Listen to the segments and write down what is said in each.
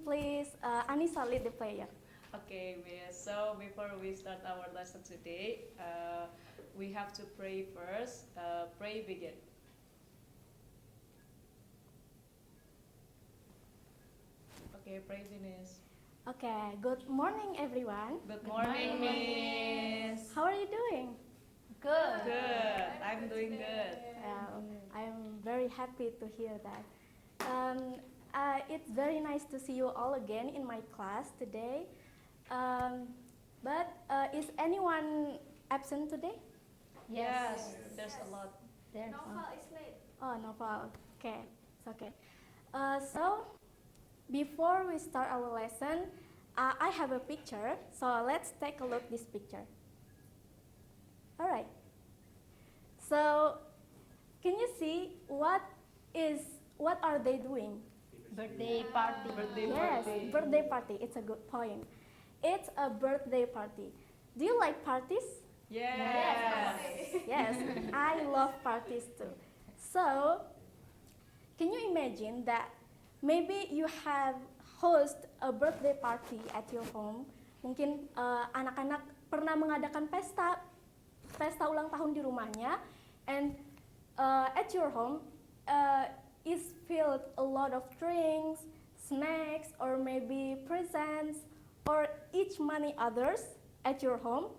please Anissa lead the prayer. Okay, Miss. So before we start our lesson today, we have to pray first. Pray begin. Okay, pray finish. Okay, good morning everyone. Good morning, Miss. How are you doing? Good. Good. I'm doing good. I'm very happy to hear that. It's very nice to see you all again in my class today. But is anyone absent today? Yes, there's a lot. Novel is late. Oh, no problem. Okay, it's okay. So, before we start our lesson, I have a picture. So let's take a look this picture. All right. So, can you see what are they doing? Birthday party. Birthday party. It's a good point. It's a birthday party. Do you like parties? Yes. Yes, I love parties too. So, can you imagine that maybe you have host a birthday party at your home? Mungkin anak-anak pernah mengadakan pesta ulang tahun di rumahnya, and at your home is filled a lot of drinks, snacks, or maybe presents, or each many others at your home,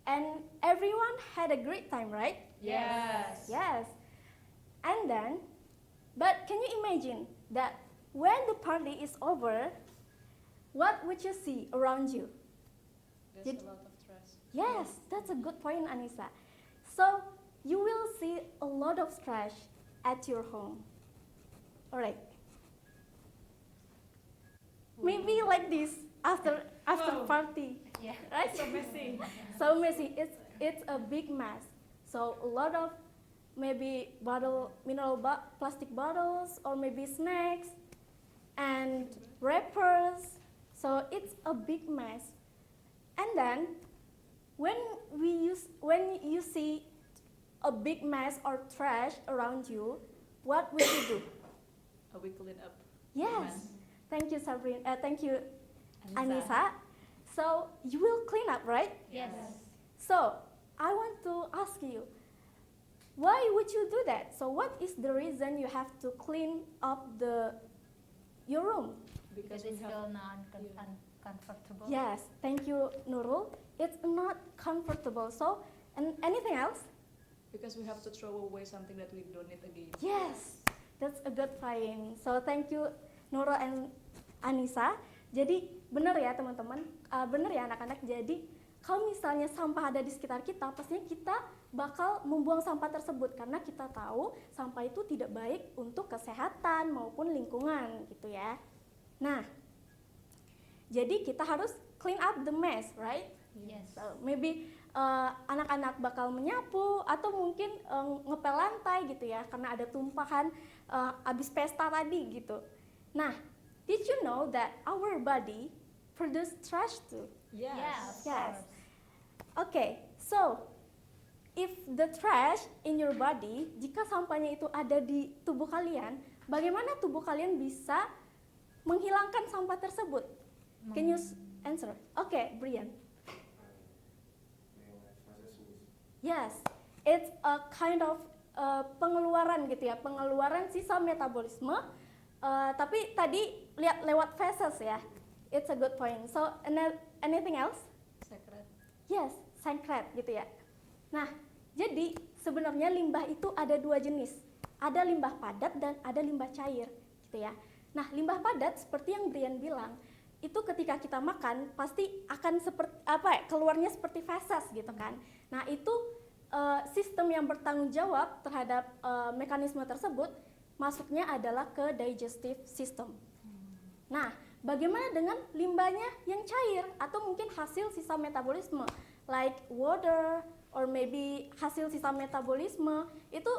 and everyone had a great time, right? Yes. Yes. And then, but can you imagine that when the party is over, what would you see around you? There's a lot of stress. Yes, that's a good point, Anissa. So you will see a lot of trash at your home. All right. Maybe like this after Wow. party, Yeah. right? So messy. So messy. It's a big mess. So a lot of maybe plastic bottles, or maybe snacks and wrappers. So it's a big mess. And then when you see a big mess or trash around you, what will you do? We clean up. Yes. Thank you, Sabrina. Thank you, Anissa. So you will clean up, right? Yes. So I want to ask you, why would you do that? So what is the reason you have to clean up your room? Because it's still uncomfortable. Yes, thank you, Nurul. It's not comfortable. So, and anything else? Because we have to throw away something that we don't need again. Yes, that's a good point. So thank you, Nurul and Anissa. Jadi benar ya teman-teman, benar ya anak-anak. Jadi kalau misalnya sampah ada di sekitar kita, pastinya kita bakal membuang sampah tersebut karena kita tahu sampah itu tidak baik untuk kesehatan maupun lingkungan gitu ya. Nah, jadi kita harus clean up the mess, right? Yes. So, maybe anak-anak bakal menyapu atau mungkin ngepel lantai gitu ya karena ada tumpahan abis pesta tadi gitu. Nah, did you know that our body produce trash too? Yes. Yeah, of Yes. course. Okay, so if the trash in your body, jika sampahnya itu ada di tubuh kalian, bagaimana tubuh kalian bisa menghilangkan sampah tersebut? Can you answer? Okay, Brian. Yes, it's a kind of pengeluaran gitu ya, pengeluaran sisa metabolisme. Tapi tadi lihat lewat feces ya. It's a good point. So anything else? Secret. Yes, secret gitu ya. Nah, jadi sebenarnya limbah itu ada dua jenis. Ada limbah padat dan ada limbah cair gitu ya. Nah, limbah padat seperti yang Brian bilang, itu ketika kita makan pasti akan keluarnya seperti feses gitu kan. Nah, itu sistem yang bertanggung jawab terhadap mekanisme tersebut masuknya adalah ke digestive system. Nah, bagaimana dengan limbahnya yang cair atau mungkin hasil sisa metabolisme like water or maybe hasil sisa metabolisme itu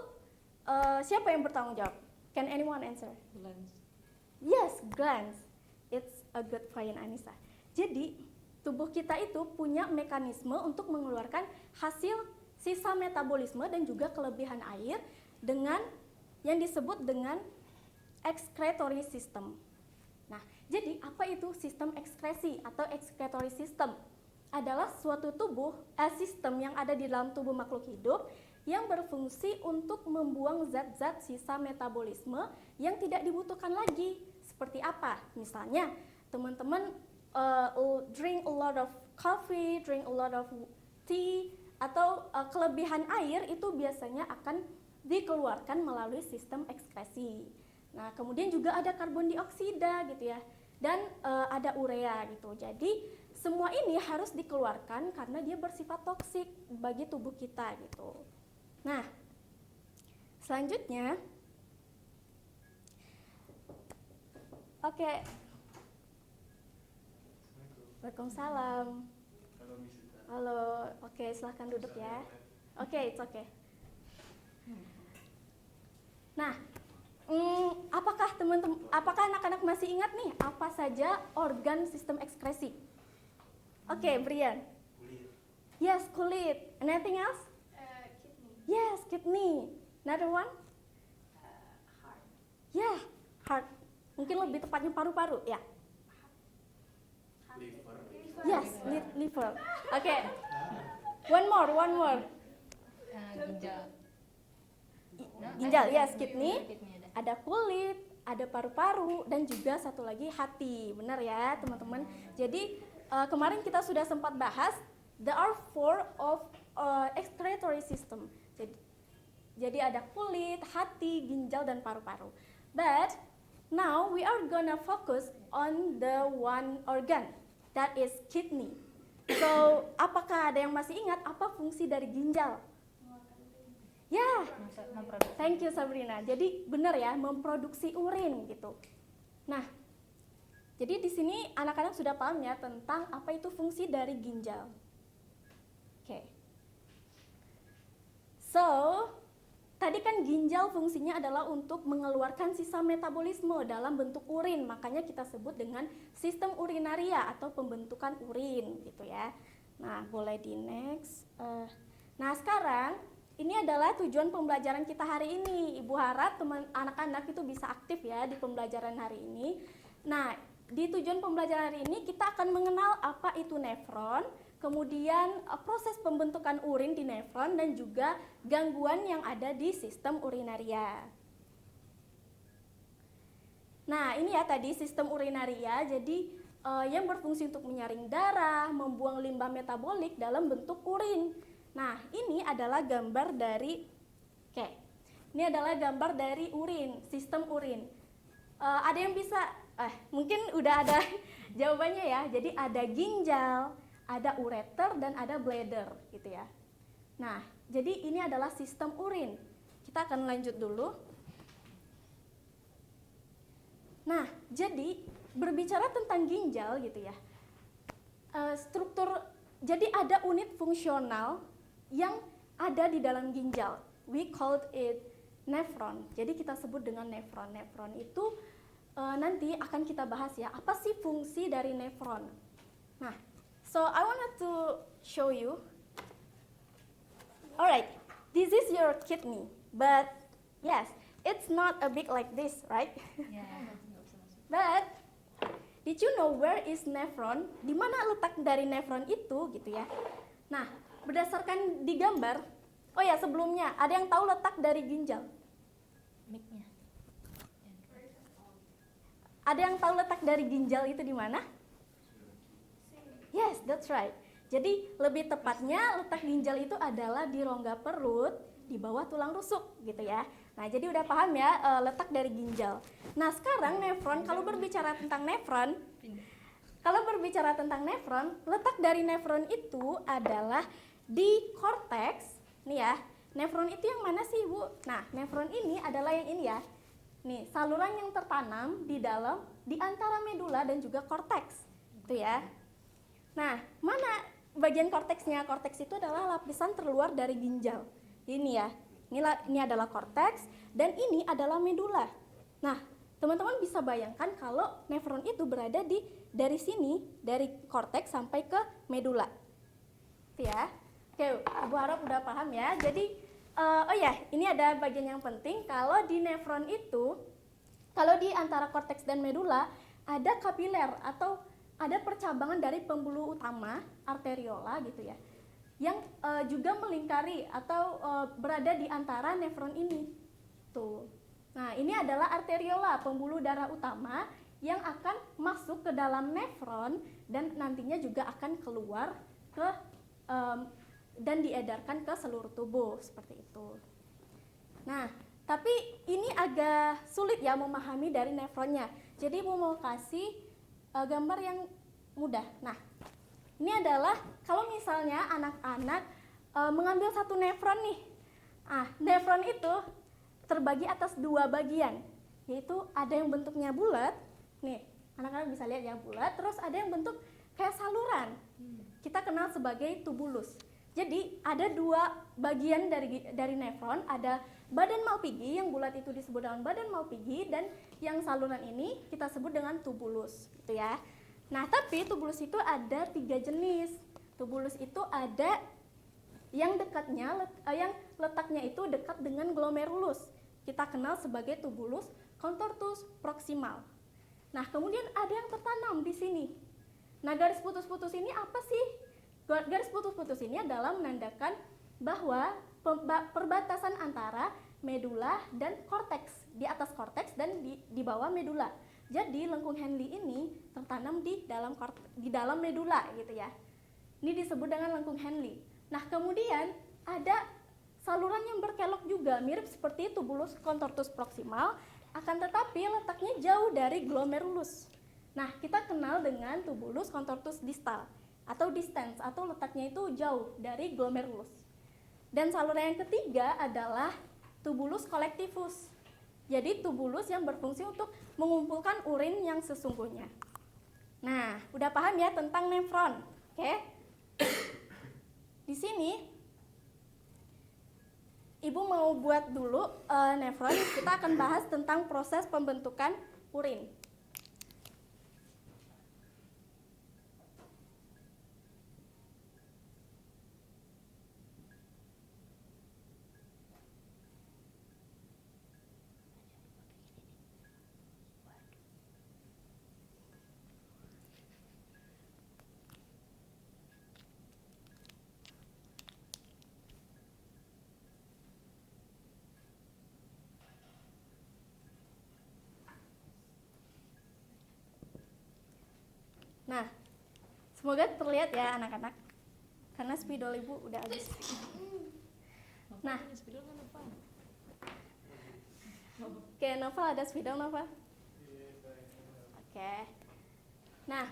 siapa yang bertanggung jawab? Can anyone answer? Glands. Yes, glands. It's a good point, Anissa. Jadi, tubuh kita itu punya mekanisme untuk mengeluarkan hasil sisa metabolisme dan juga kelebihan air dengan yang disebut dengan excretory system. Nah, jadi apa itu sistem ekskresi atau excretory system? Adalah suatu sistem yang ada di dalam tubuh makhluk hidup yang berfungsi untuk membuang zat-zat sisa metabolisme yang tidak dibutuhkan lagi. Seperti apa? Misalnya, teman-teman drink a lot of coffee, drink a lot of tea, atau kelebihan air itu biasanya akan dikeluarkan melalui sistem ekskresi. Nah, kemudian juga ada karbon dioksida gitu ya, dan ada urea gitu. Jadi semua ini harus dikeluarkan karena dia bersifat toksik bagi tubuh kita gitu. Nah, selanjutnya, oke. Waalaikumsalam. Halo, oke, silahkan duduk ya. Oke, it's okay. Nah, apakah anak-anak masih ingat nih apa saja organ sistem ekskresi? Oke, Brian. Kulit. Yes, kulit. Anything else? Kidney. Yes, kidney. Another one? Heart. Yeah, heart. Mungkin lebih tepatnya paru-paru, ya. Liver. Yes, liver. Oke. One more. Ginjal. Ginjal, yes, kidney. Kidney ada. Ada kulit, ada paru-paru, dan juga satu lagi hati. Benar ya, teman-teman? Jadi, kemarin kita sudah sempat bahas, there are 4 of excretory system. Jadi ada kulit, hati, ginjal, dan paru-paru. But, now we are gonna focus on the one organ, that is kidney. So, apakah ada yang masih ingat apa fungsi dari ginjal? Ya, Memproduksi. thank you Sabrina. Jadi benar ya, memproduksi urin gitu. Nah, jadi di sini anak-anak sudah paham ya tentang apa itu fungsi dari ginjal. Oke. So, tadi kan ginjal fungsinya adalah untuk mengeluarkan sisa metabolisme dalam bentuk urin. Makanya kita sebut dengan sistem urinaria atau pembentukan urin gitu ya. Nah, boleh di next. Nah, sekarang ini adalah tujuan pembelajaran kita hari ini. Ibu harap teman anak-anak itu bisa aktif ya di pembelajaran hari ini. Nah, di tujuan pembelajaran hari ini kita akan mengenal apa itu nefron, kemudian proses pembentukan urin di nefron, dan juga gangguan yang ada di sistem urinaria. Nah, ini ya tadi sistem urinaria, jadi yang berfungsi untuk menyaring darah, membuang limbah metabolik dalam bentuk urin. Nah, ini adalah gambar dari, ini adalah gambar dari urin, sistem urin. Ada yang bisa, mungkin udah ada jawabannya ya. Jadi ada ginjal, ada ureter, dan ada bladder gitu ya. Nah, jadi ini adalah sistem urin. Kita akan lanjut dulu. Nah, jadi berbicara tentang ginjal gitu ya. Jadi ada unit fungsional yang ada di dalam ginjal. We called it nefron. Jadi kita sebut dengan nefron. Nefron itu nanti akan kita bahas ya, apa sih fungsi dari nefron. Nah, so I wanted to show you. Alright, this is your kidney, but yes, it's not a big like this, right? Yeah. But did you know where is nephron? Di mana letak dari nefron itu gitu ya? Nah, berdasarkan di gambar, oh ya sebelumnya, ada yang tahu letak dari ginjal? Mic-nya. Ada yang tahu letak dari ginjal itu di mana? Yes, that's right. Jadi lebih tepatnya letak ginjal itu adalah di rongga perut, di bawah tulang rusuk gitu ya. Nah, jadi udah paham ya letak dari ginjal. Nah, sekarang nefron, kalau berbicara tentang nefron, letak dari nefron itu adalah di korteks. Nih ya, nefron itu yang mana sih, Bu? Nah, nefron ini adalah yang ini ya. Nih, saluran yang tertanam di antara medula dan juga korteks. Itu ya. Nah, mana bagian korteksnya? Korteks itu adalah lapisan terluar dari ginjal. Ini ya. Ini adalah korteks dan ini adalah medula. Nah, teman-teman bisa bayangkan kalau nefron itu berada dari sini, dari korteks sampai ke medula. Itu ya. Oke, Ibu harap udah paham ya. Jadi, oh ya, ini ada bagian yang penting. Kalau di nefron itu, kalau di antara korteks dan medula, ada kapiler atau ada percabangan dari pembuluh utama arteriola gitu ya, yang juga melingkari atau berada di antara nefron ini. Tuh. Nah, ini adalah arteriola, pembuluh darah utama yang akan masuk ke dalam nefron dan nantinya juga akan keluar ke dan diedarkan ke seluruh tubuh seperti itu. Nah, tapi ini agak sulit ya memahami dari nefronnya. Jadi Ibu mau kasih gambar yang mudah. Nah, ini adalah kalau misalnya anak-anak mengambil satu nefron nih. Nefron itu terbagi atas dua bagian, yaitu ada yang bentuknya bulat. Nih, anak-anak bisa lihat ya, bulat. Terus ada yang bentuk kayak saluran. Kita kenal sebagai tubulus. Jadi ada dua bagian dari nefron, ada badan Malpighi yang bulat itu disebut dengan badan Malpighi dan yang saluran ini kita sebut dengan tubulus, gitu ya. Nah, tapi tubulus itu ada 3 jenis. Tubulus itu ada yang yang letaknya itu dekat dengan glomerulus. Kita kenal sebagai tubulus contortus proximal. Nah, kemudian ada yang tertanam di sini. Nah, garis putus-putus ini apa sih? Garis putus-putus ini adalah menandakan bahwa perbatasan antara medula dan korteks, di atas korteks dan di bawah medula. Jadi lengkung Henle ini tertanam di dalam medula gitu ya. Ini disebut dengan lengkung Henle. Nah, kemudian ada saluran yang berkelok juga, mirip seperti tubulus contortus proximal, akan tetapi letaknya jauh dari glomerulus. Nah, kita kenal dengan tubulus contortus distal atau distans, atau letaknya itu jauh dari glomerulus. Dan saluran yang ketiga adalah tubulus collectivus. Jadi tubulus yang berfungsi untuk mengumpulkan urin yang sesungguhnya. Nah, udah paham ya tentang nefron, oke? Di sini Ibu mau buat dulu nefron. Kita akan bahas tentang proses pembentukan urin. Nah, semoga terlihat ya anak-anak, karena spidol Ibu udah habis. Nah, oke, Nova ada spidol, Nova? Oke. Nah,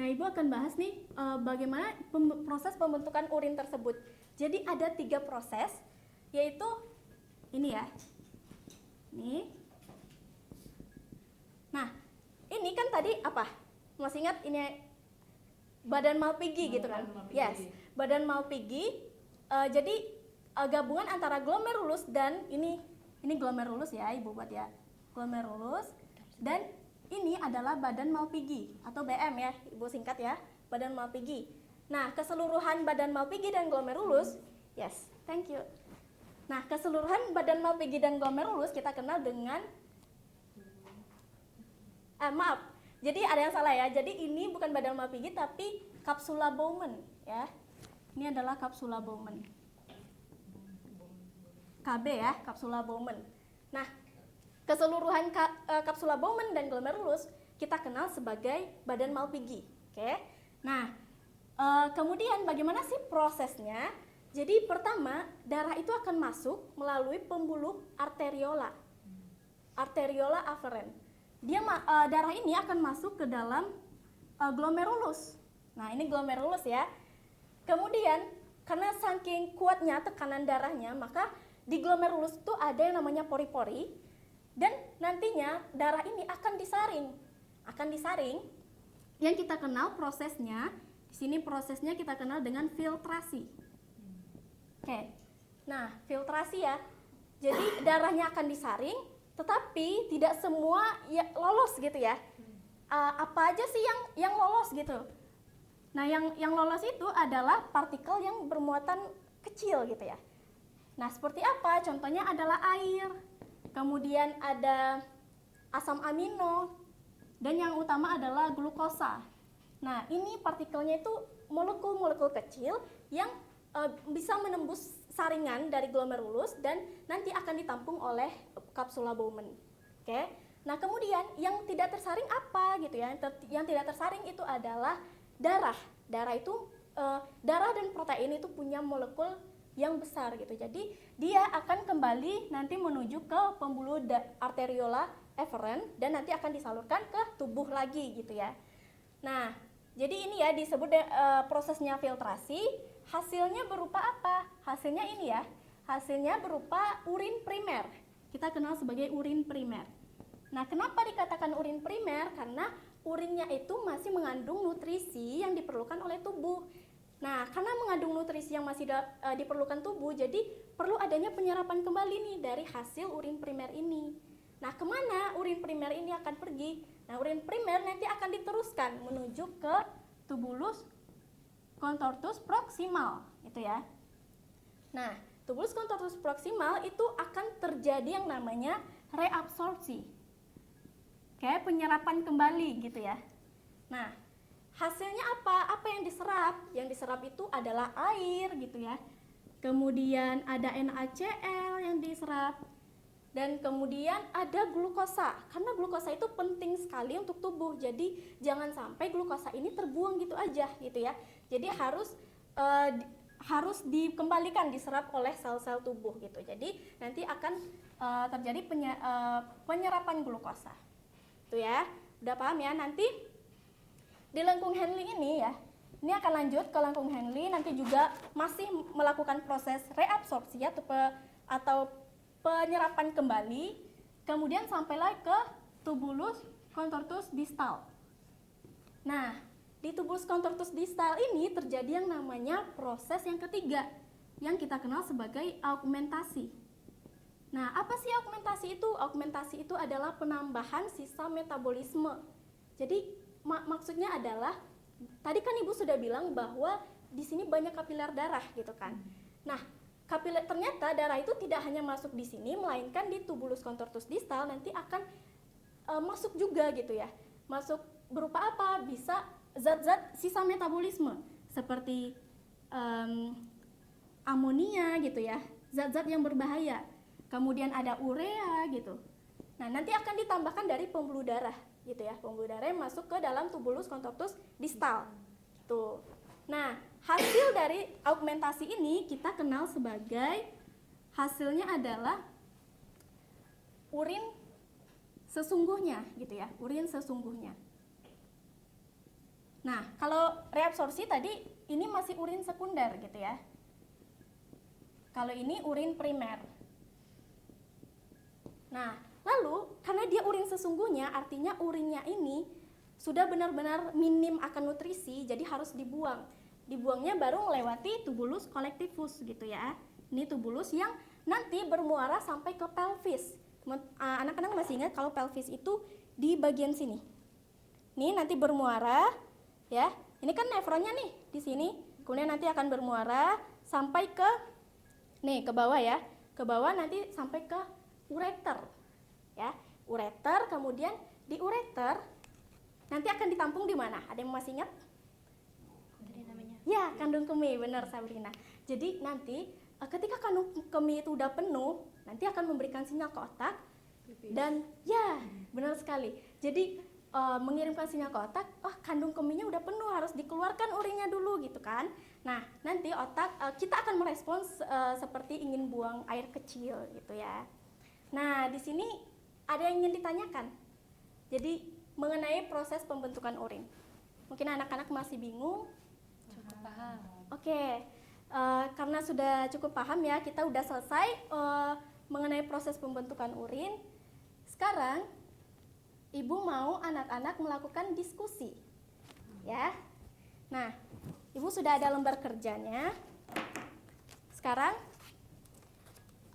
Ibu akan bahas nih bagaimana proses pembentukan urin tersebut. Jadi ada 3 proses, yaitu ini ya. Ini. Nah, ini kan tadi apa? Masih ingat ini badan Malpighi gitu kan? Yes, badan Malpighi. Jadi gabungan antara glomerulus dan ini glomerulus ya, Ibu buat ya. Glomerulus dan ini adalah badan Malpighi atau BM ya, Ibu singkat ya, badan Malpighi. Nah, keseluruhan badan Malpighi dan glomerulus, yes, thank you. Nah, keseluruhan badan Malpighi dan glomerulus kita kenal dengan maaf. Jadi ada yang salah ya. Jadi ini bukan badan Malpighi tapi kapsula Bowman ya. Ini adalah kapsula Bowman. KB ya, kapsula Bowman. Nah, keseluruhan kapsula Bowman dan glomerulus kita kenal sebagai badan Malpighi. Oke. Nah, kemudian bagaimana sih prosesnya? Jadi pertama, darah itu akan masuk melalui pembuluh arteriola. Arteriola afferent. Darah ini akan masuk ke dalam glomerulus. Nah, ini glomerulus ya. Kemudian karena saking kuatnya tekanan darahnya, maka di glomerulus itu ada yang namanya pori-pori. Dan nantinya darah ini akan disaring. Yang kita kenal prosesnya, di sini prosesnya kita kenal dengan filtrasi. Oke. Nah, filtrasi ya. Jadi darahnya akan disaring, tetapi tidak semua ya lolos gitu ya. Apa aja sih yang lolos gitu? Nah, yang lolos itu adalah partikel yang bermuatan kecil gitu ya. Nah, seperti apa? Contohnya adalah air, kemudian ada asam amino, dan yang utama adalah glukosa. Nah, ini partikelnya itu molekul-molekul kecil yang bisa menembus saringan dari glomerulus dan nanti akan ditampung oleh kapsula Bowman. Oke. Nah, kemudian yang tidak tersaring apa gitu ya? Yang tidak tersaring itu adalah darah. Darah itu darah dan protein itu punya molekul yang besar gitu. Jadi dia akan kembali nanti menuju ke pembuluh arteriola efferent dan nanti akan disalurkan ke tubuh lagi gitu ya. Nah, jadi ini ya disebut prosesnya filtrasi. Hasilnya berupa apa? Hasilnya ini ya. Hasilnya berupa urin primer. Kita kenal sebagai urin primer. Nah, kenapa dikatakan urin primer? Karena urinnya itu masih mengandung nutrisi yang diperlukan oleh tubuh. Nah, karena mengandung nutrisi yang masih diperlukan tubuh, jadi perlu adanya penyerapan kembali nih dari hasil urin primer ini. Nah, kemana urin primer ini akan pergi? Nah, urin primer nanti akan diteruskan menuju ke tubulus contortus proximal, itu ya. Nah, tubulus contortus proximal itu akan terjadi yang namanya reabsorpsi. Kayak penyerapan kembali gitu ya. Nah, hasilnya apa? Apa yang diserap? Yang diserap itu adalah air gitu ya. Kemudian ada NaCl yang diserap. Dan kemudian ada glukosa. Karena glukosa itu penting sekali untuk tubuh. Jadi jangan sampai glukosa ini terbuang gitu aja gitu ya. Jadi harus dikembalikan, diserap oleh sel-sel tubuh gitu. Jadi nanti akan terjadi penyerapan glukosa. Itu ya. Udah paham ya? Nanti di lengkung Henle ini ya. Ini akan lanjut ke lengkung Henle, nanti juga masih melakukan proses reabsorpsi atau penyerapan kembali, kemudian sampailah ke tubulus contortus distal. Nah, di tubulus contortus distal ini terjadi yang namanya proses yang ketiga, yang kita kenal sebagai augmentasi. Nah, apa sih augmentasi itu? Augmentasi itu adalah penambahan sisa metabolisme. Jadi, maksudnya adalah, tadi kan Ibu sudah bilang bahwa di sini banyak kapiler darah gitu kan. Nah, ternyata darah itu tidak hanya masuk di sini, melainkan di tubulus contortus distal nanti akan masuk juga gitu ya. Masuk berupa apa? Bisa zat-zat sisa metabolisme seperti amonia gitu ya, zat-zat yang berbahaya. Kemudian ada urea gitu. Nah, nanti akan ditambahkan dari pembuluh darah gitu ya. Pembuluh darah yang masuk ke dalam tubulus contortus distal. Tuh. Nah, hasil dari augmentasi ini kita kenal sebagai hasilnya adalah urin sesungguhnya gitu ya, urin sesungguhnya. Nah, kalau reabsorpsi tadi ini masih urin sekunder gitu ya. Kalau ini urin primer. Nah, lalu karena dia urin sesungguhnya, artinya urinnya ini sudah benar-benar minim akan nutrisi, jadi harus dibuang. Dibuangnya baru melewati tubulus collectivus gitu ya. Ini tubulus yang nanti bermuara sampai ke pelvis. Anak-anak masih ingat kalau pelvis itu di bagian sini. Nih nanti bermuara ya. Ini kan nefronnya nih di sini. Kemudian nanti akan bermuara sampai ke nih ke bawah ya. Ke bawah nanti sampai ke ureter. Ya, ureter, kemudian di ureter nanti akan ditampung di mana? Ada yang masih ingat? Namanya. Ya, kandung kemih, benar Sabrina. Jadi nanti ketika kandung kemih itu udah penuh, nanti akan memberikan sinyal ke otak dan ya, benar sekali. Jadi mengirimkan sinyal ke otak, kandung kemihnya udah penuh, harus dikeluarkan urinnya dulu gitu kan. Nah, nanti otak kita akan merespons seperti ingin buang air kecil gitu ya. Nah, di sini ada yang ingin ditanyakan. Jadi mengenai proses pembentukan urin. Mungkin anak-anak masih bingung. Cukup paham. Oke, karena sudah cukup paham ya, kita udah selesai mengenai proses pembentukan urin. Sekarang Ibu mau anak-anak melakukan diskusi, ya. Nah, Ibu sudah ada lembar kerjanya. Sekarang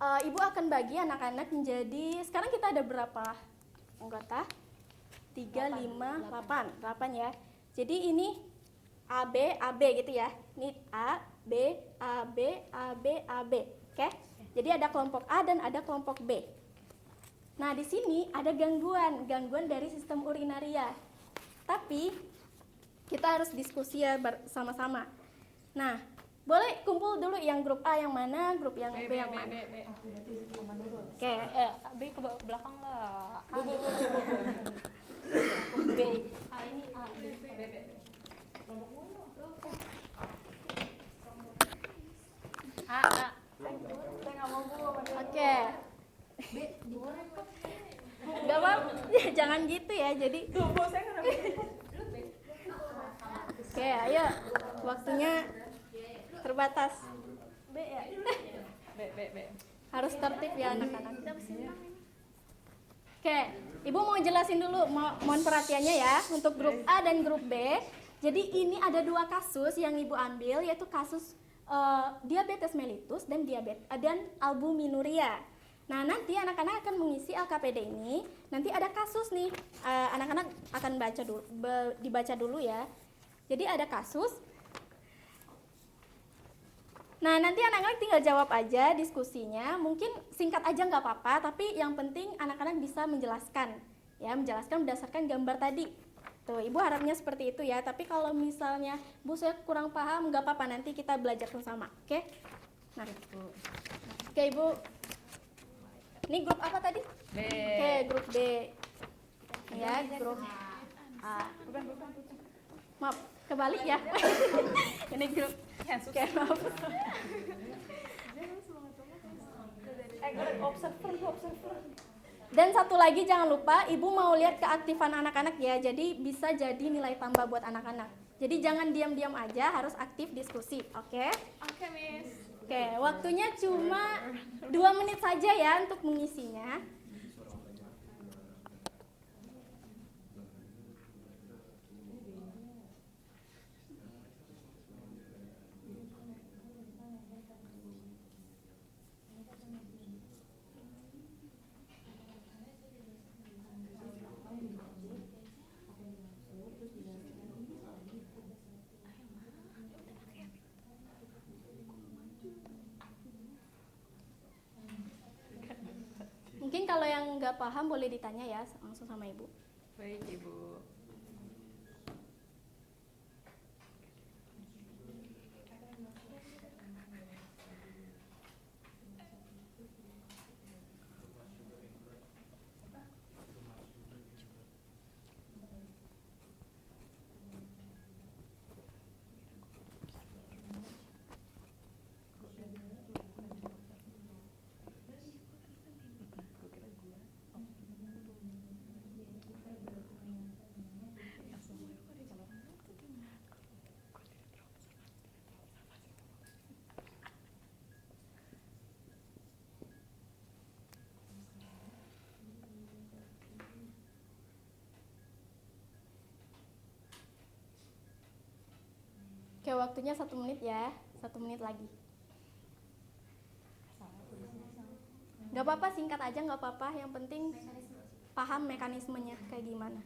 Ibu akan bagi anak-anak menjadi, sekarang kita ada berapa anggota? 3, 5, 8 ya. Jadi ini AB gitu ya. Ini A, B, AB, AB, AB. Oke? Jadi ada kelompok A dan ada kelompok B. Nah, di sini ada gangguan dari sistem urinaria. Tapi kita harus diskusi ya bersama-sama. Nah, boleh kumpul dulu yang grup A yang mana, grup yang B yang mana. Oke, B ke belakang lah. B. A ini A, B. A. Oke. Gak apa-apa, jangan gitu ya. Jadi. Oke, ayo. Waktunya terbatas. B ya. B. Harus tertib ya anak-anak. Oke, Ibu mau jelasin dulu, mohon perhatiannya ya untuk grup A dan grup B. Jadi ini ada 2 kasus yang Ibu ambil, yaitu kasus diabetes mellitus dan albuminuria. Nah, nanti anak-anak akan mengisi LKPD ini. Nanti ada kasus nih, anak-anak akan dibaca dulu ya. Jadi ada kasus. Nah, nanti anak-anak tinggal jawab aja diskusinya. Mungkin singkat aja nggak apa-apa, tapi yang penting anak-anak bisa menjelaskan. Ya, menjelaskan berdasarkan gambar tadi. Tuh, Ibu harapnya seperti itu ya. Tapi kalau misalnya, Bu saya kurang paham, nggak apa-apa, nanti kita belajar bersama. Oke? Nah, oke Ibu. Ini grup apa tadi? B. Oke, grup B. Ya, grup A. Maaf, kebalik ya. Ini grup. Oke, maaf. Dan satu lagi jangan lupa, Ibu mau lihat keaktifan anak-anak ya. Jadi bisa jadi nilai tambah buat anak-anak. Jadi jangan diam-diam aja, harus aktif diskusi. Oke? Oke, Miss. Oke, waktunya cuma 2 menit saja ya untuk mengisinya. Mungkin kalau yang nggak paham boleh ditanya ya langsung sama Ibu. Baik, Ibu. Oke, waktunya 1 menit ya. 1 menit lagi. Gak apa-apa, singkat aja gak apa-apa. Yang penting paham mekanismenya kayak gimana.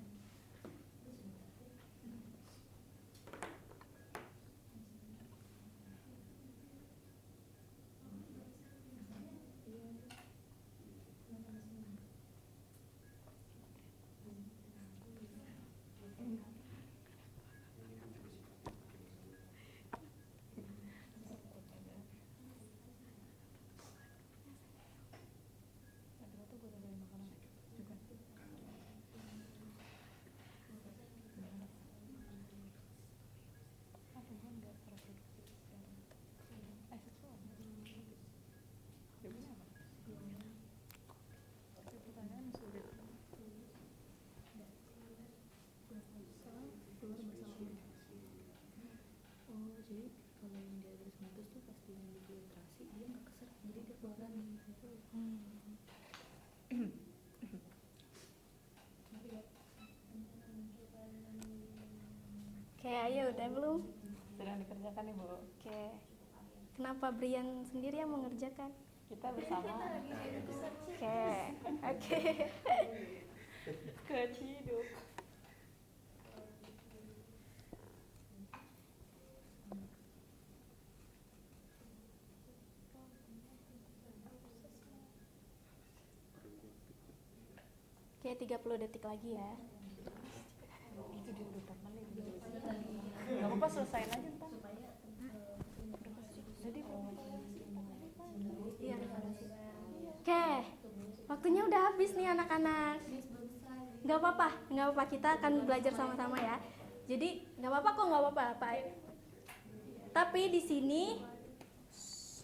Oke, ayo udah belum? Sedang dikerjakan, Ibu. Oke. Kenapa Brian sendiri yang mengerjakan? Kita bersama. Oke. Oke. Keciduk. sampai 30 detik lagi ya. Itu dia udah berapa menit? Gak apa-apa, selesain aja ntar. Jadi Iya. Oke, waktunya udah habis nih anak-anak. Nggak apa-apa, kita akan belajar sama-sama ya. Jadi nggak apa-apa kok, nggak apa-apa, Pak. Tapi di sini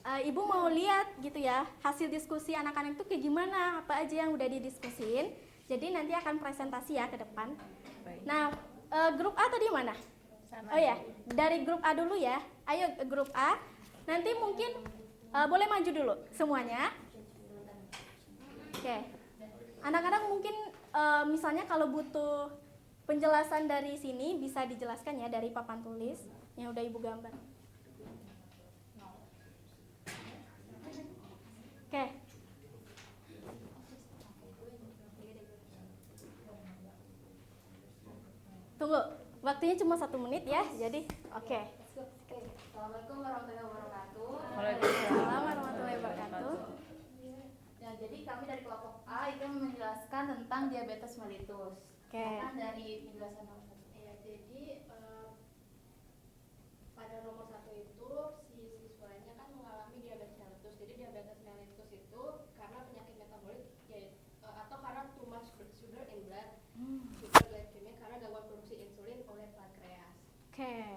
Ibu mau lihat gitu ya, hasil diskusi anak-anak itu kayak gimana, apa aja yang udah didiskusin. Jadi nanti akan presentasi ya ke depan. Baik. Nah, grup A tadi mana? Oh ya, dari grup A dulu ya. Ayo grup A. Nanti mungkin boleh maju dulu semuanya. Oke. Anak-anak mungkin misalnya kalau butuh penjelasan dari sini bisa dijelaskan ya dari papan tulis yang udah Ibu gambar. Oke. Tunggu, waktunya cuma 1 menit ya. Jadi, oke. Assalamualaikum warahmatullahi wabarakatuh. Waalaikumsalam warahmatullahi wabarakatuh. Ya, jadi kami dari kelompok A itu menjelaskan tentang diabetes mellitus. Oke. Kan dari penjelasan nomor 1. Ya, jadi pada nomor 1 itu si siswanya kan mengalami diabetes mellitus. Jadi diabetes mellitus itu karena penyakit metabolik atau karena too much sugar in blood. Hyperglycemia karena gangguan produksi insulin oleh pankreas. Oke.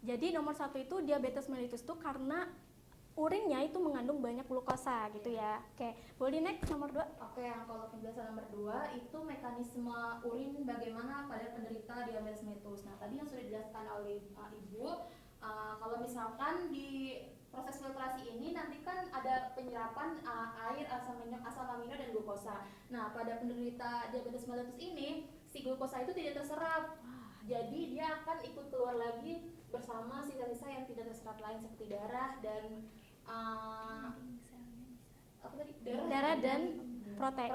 Jadi nomor 1 itu diabetes mellitus itu karena urinnya itu mengandung banyak glukosa gitu ya. Oke, boleh next nomor 2. Oke, yang kalau penjelasan nomor 2 itu mekanisme urin bagaimana pada penderita diabetes mellitus. Nah, tadi yang sudah dijelaskan oleh Ibu, kalau misalkan di proses filtrasi ini nanti kan ada penyerapan air, asam amino dan glukosa. Nah, pada penderita diabetes mellitus ini si glukosa itu tidak terserap. Jadi dia akan ikut keluar lagi bersama sisa-sisa yang tidak terserap lain seperti darah dan apa tadi? Darah dan protein.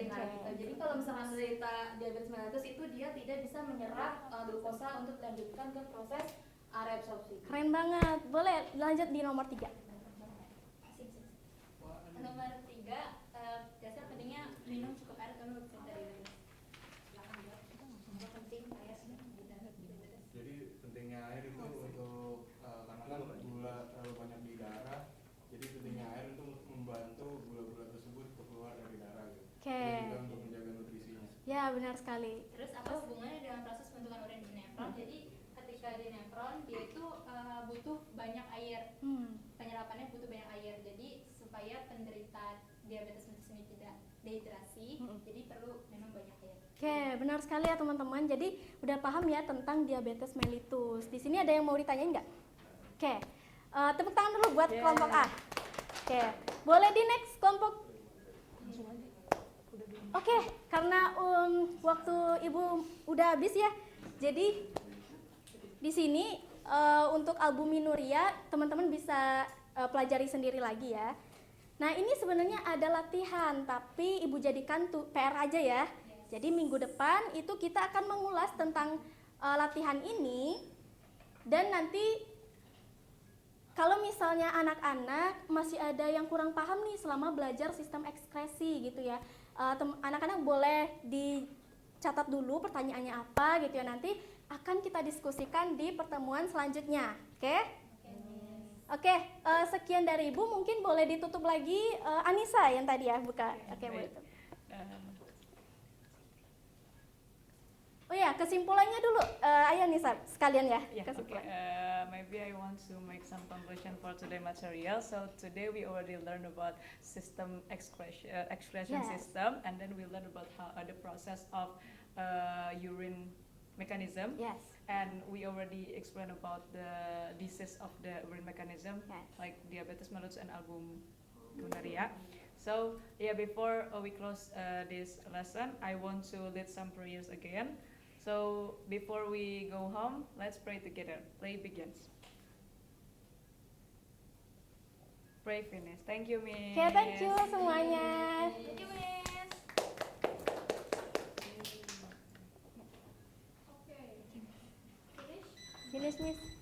Nah, gitu. Jadi kalau misalkan menderita diabetes mellitus itu dia tidak bisa menyerap glukosa untuk dilanjutkan ke proses reabsorpsi. Keren banget. Boleh lanjut di nomor 3. Nomor 3, dasar pentingnya minum cukup air karena dari penting air. Jadi pentingnya air itu untuk karena kan gula terlalu banyak di darah, jadi pentingnya air untuk membantu gula-gula tersebut keluar dari darah gitu. Oke. Dan juga untuk menjaga nutrisinya. Ya, benar sekali. Terus apa hubungannya dengan proses pembentukan urin di nefron? Jadi ketika di nefron dia itu butuh banyak air, penyerapannya butuh banyak air. Jadi supaya penderita diabetes mellitus ini tidak dehidrasi, jadi perlu minum banyak air. Oke, benar sekali ya teman-teman. Jadi udah paham ya tentang diabetes mellitus. Di sini ada yang mau ditanyain nggak? Oke, tepuk tangan dulu buat kelompok A. Oke, boleh di next kelompok. Oke, karena waktu Ibu udah habis ya. Jadi di sini untuk albuminuria teman-teman bisa pelajari sendiri lagi ya. Nah, ini sebenarnya ada latihan, tapi Ibu jadikan PR aja ya. Jadi minggu depan itu kita akan mengulas tentang latihan ini. Dan nanti kalau misalnya anak-anak masih ada yang kurang paham nih selama belajar sistem ekskresi gitu ya, anak-anak boleh dicatat dulu pertanyaannya apa gitu ya, nanti akan kita diskusikan di pertemuan selanjutnya. Oke, sekian dari Ibu, mungkin boleh ditutup lagi Anissa yang tadi ya buka. Oke, boleh. Oh ya, kesimpulannya dulu. Ayo Nisa, sekalian ya. Yeah, okay. Kesimpulan. Maybe I want to make some conclusion for today material. So today we already learned about system excretion Yes. system, and then we learned about how the process of urine mechanism. Yes. And we already explained about the disease of the urine mechanism, Yes. like diabetes mellitus and albuminuria. So yeah, before we close this lesson, I want to lead some prayers again. So before we go home, let's pray together. Play begins. Pray finish. Thank you, Miss. Oke, thank you semuanya. Thank you, Miss. Finish, Miss.